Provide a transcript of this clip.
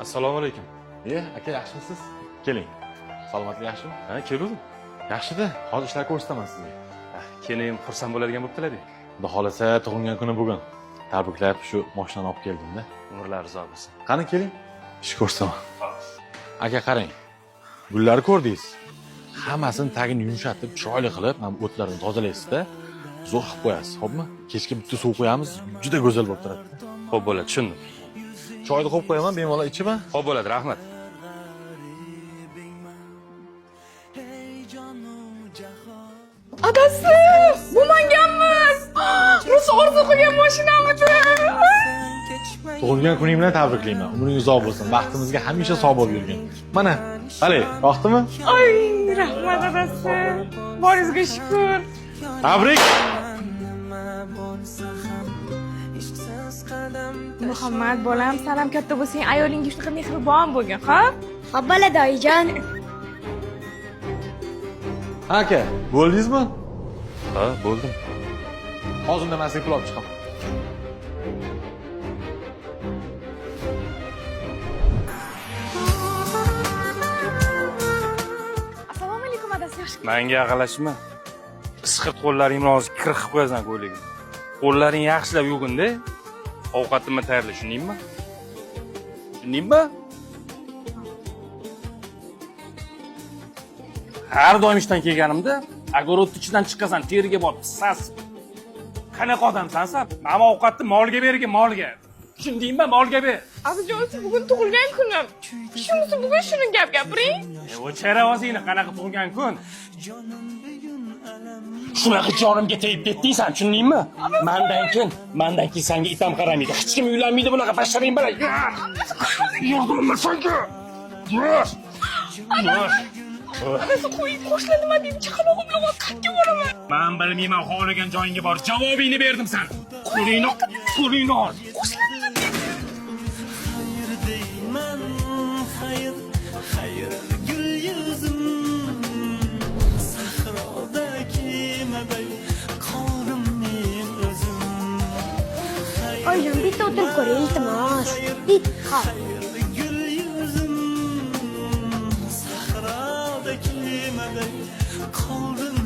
Assalomu alaykum. Aka yaxshimisiz? Keling. Salomatlik yaxshimi? Ha, keluvdim. Yaxshi-da. Hozir ishlar ko'rsataman sizga. Keyin xursand bo'ladigan bo'ptilar-ku. Xudo xolasa tug'ilgan kuni bugun. Tabriklab shu mashinani olib keldim-da. Umrlar rizo bo'lsin. Qani keling. Ish ko'rsataman. Aka qarang. Gullarni ko'rdingiz. Hammasini tagini yumshatib, chiroyli qilib, ham o'tlarini tozalaysiz-da. Zo'r qilib qo'yasiz, xo'pmi? Kechga bitta suv qo'yamiz, juda go'zal bo'lib turadi. Xo'p bo'ladi, tushundim. Choyni qo'yib qo'yaman, bemalol ichaman. Xo'p bo'ladi, rahmat. Adasi, bu manganmiz. Rus orzu qilgan mashinamidi? Tug'ilgan kuning bilan tabriklayman. Umring uzoq bo'lsin. Baxtimizga hamisha sog' bo'lib yurgin. Mana, qalay, yoqdimi? Ay, rahmat adasi. Boringizga shukr. Tabrik! Muhammad bolam, salam katta bo'lsang, ayolingga shunaqa mehribon bo'lgin, ha? Xo'p bo'ladi oyijon. Aka, bo'ldingizmi? Ha, bo'ldim. Hozir namasini pul olib chiqaman. Assalomu alaykum adasi, yaxshi. Menga aqallashma. Isqirt qo'llaringni hozir kir qilib qo'yasan qo'ligini. Qo'llaring yaxshilab yuvgin-da. Ovqatimni tayyorla, tushundingmi? Tushundingmi? Har doim ishdan kelganimda, agar o't ichidan chiqasan, teriga botib, sas. Qanaqa odamsan sen? Mana ovqatni molga bergin, molga. Tushundingmi? Molga ber. Azijon, bugun tug'ilgan kunim. Shunisi bugun shuni gap gapiring. O'chara o'zingni qanaqa tug'ilgan kun? Shunaqa jonimga tegib ketdingsan, tushundingmi? Mendan keyin senga itam qaramaydi. Hech kim uylanmaydi bunaqa basharaning bilan. Yordamma senga. Yur. Adasi, qo'shlar nima deydi? Chaqalog'im bilan qayerga boraman? Men bilmayman, xohlagan joyingga bor. Javobingni berdim sen. Qo'lingni ol. Oyijon, bitta o'tirib ko'ring, iltimos. Bitta. Sahrodagi qoldim